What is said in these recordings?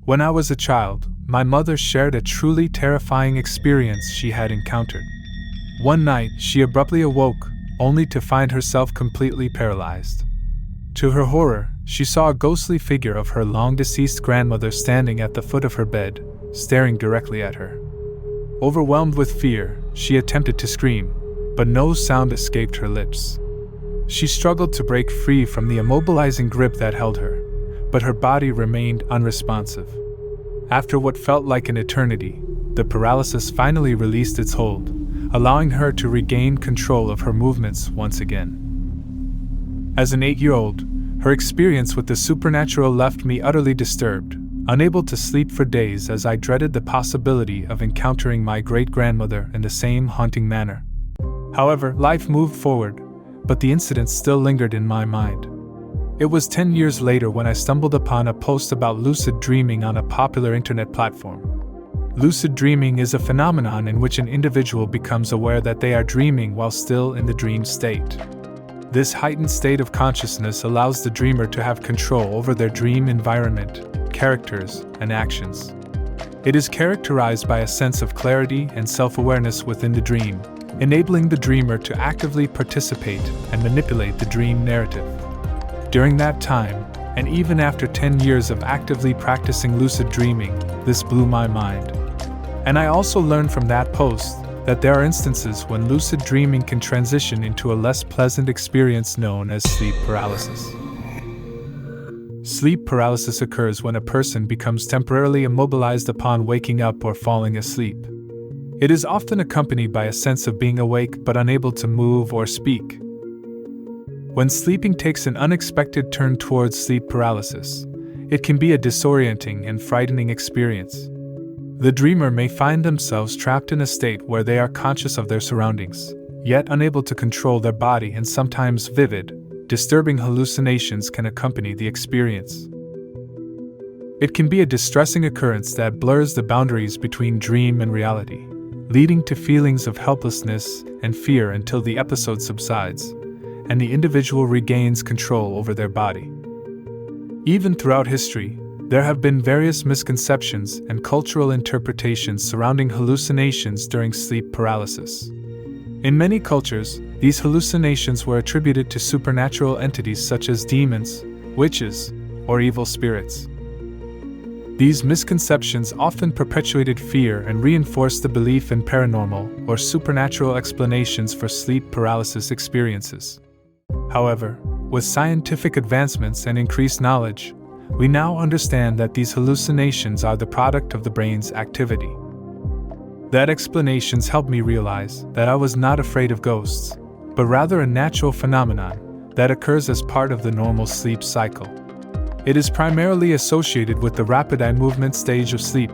When I was a child, my mother shared a truly terrifying experience she had encountered. One night, she abruptly awoke, only to find herself completely paralyzed. To her horror, she saw a ghostly figure of her long-deceased grandmother standing at the foot of her bed, staring directly at her. Overwhelmed with fear, she attempted to scream, but no sound escaped her lips. She struggled to break free from the immobilizing grip that held her, but her body remained unresponsive. After what felt like an eternity, the paralysis finally released its hold, allowing her to regain control of her movements once again. As an 8-year-old, her experience with the supernatural left me utterly disturbed, unable to sleep for days as I dreaded the possibility of encountering my great-grandmother in the same haunting manner. However, life moved forward, but the incident still lingered in my mind. It was 10 years later when I stumbled upon a post about lucid dreaming on a popular internet platform. Lucid dreaming is a phenomenon in which an individual becomes aware that they are dreaming while still in the dream state. This heightened state of consciousness allows the dreamer to have control over their dream environment, characters, and actions. It is characterized by a sense of clarity and self-awareness within the dream, enabling the dreamer to actively participate and manipulate the dream narrative. During that time, and even after 10 years of actively practicing lucid dreaming, this blew my mind. And I also learned from that post that there are instances when lucid dreaming can transition into a less pleasant experience known as sleep paralysis. Sleep paralysis occurs when a person becomes temporarily immobilized upon waking up or falling asleep. It is often accompanied by a sense of being awake but unable to move or speak. When sleeping takes an unexpected turn towards sleep paralysis, it can be a disorienting and frightening experience. The dreamer may find themselves trapped in a state where they are conscious of their surroundings, yet unable to control their body, and sometimes vivid, disturbing hallucinations can accompany the experience. It can be a distressing occurrence that blurs the boundaries between dream and reality, leading to feelings of helplessness and fear until the episode subsides, and the individual regains control over their body. Even throughout history, there have been various misconceptions and cultural interpretations surrounding hallucinations during sleep paralysis. In many cultures, these hallucinations were attributed to supernatural entities such as demons, witches, or evil spirits. These misconceptions often perpetuated fear and reinforced the belief in paranormal or supernatural explanations for sleep paralysis experiences. However, with scientific advancements and increased knowledge, we now understand that these hallucinations are the product of the brain's activity. That explanations helped me realize that I was not afraid of ghosts, but rather a natural phenomenon that occurs as part of the normal sleep cycle. It is primarily associated with the rapid eye movement stage of sleep,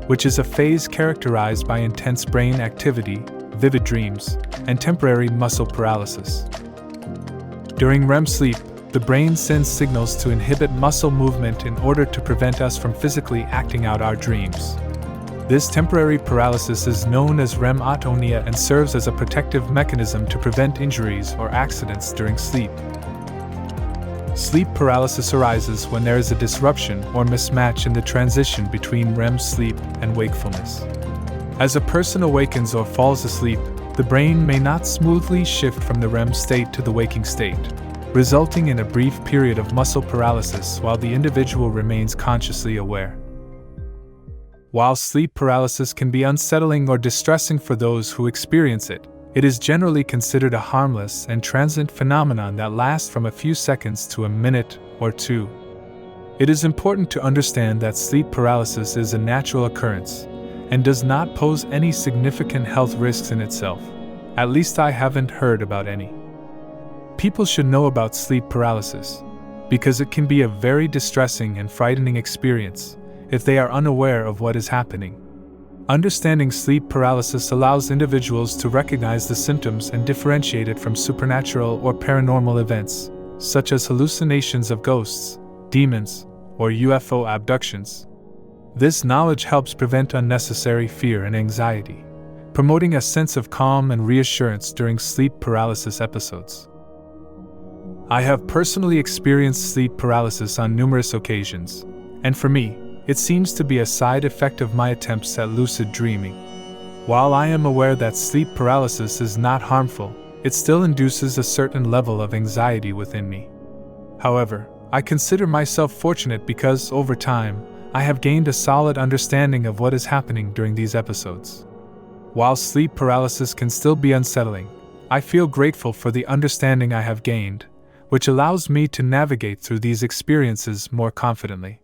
which is a phase characterized by intense brain activity, vivid dreams, and temporary muscle paralysis. During REM sleep, the brain sends signals to inhibit muscle movement in order to prevent us from physically acting out our dreams. This temporary paralysis is known as REM atonia and serves as a protective mechanism to prevent injuries or accidents during sleep. Sleep paralysis arises when there is a disruption or mismatch in the transition between REM sleep and wakefulness. As a person awakens or falls asleep, the brain may not smoothly shift from the REM state to the waking state, resulting in a brief period of muscle paralysis while the individual remains consciously aware. While sleep paralysis can be unsettling or distressing for those who experience it, it is generally considered a harmless and transient phenomenon that lasts from a few seconds to a minute or two. It is important to understand that sleep paralysis is a natural occurrence and does not pose any significant health risks in itself. At least I haven't heard about any. People should know about sleep paralysis because it can be a very distressing and frightening experience if they are unaware of what is happening. Understanding sleep paralysis allows individuals to recognize the symptoms and differentiate it from supernatural or paranormal events, such as hallucinations of ghosts, demons, or UFO abductions. This knowledge helps prevent unnecessary fear and anxiety, promoting a sense of calm and reassurance during sleep paralysis episodes. I have personally experienced sleep paralysis on numerous occasions, and for me, It seems to be a side effect of my attempts at lucid dreaming. While I am aware that sleep paralysis is not harmful, it still induces a certain level of anxiety within me. However, I consider myself fortunate because, over time, I have gained a solid understanding of what is happening during these episodes. While sleep paralysis can still be unsettling, I feel grateful for the understanding I have gained, which allows me to navigate through these experiences more confidently.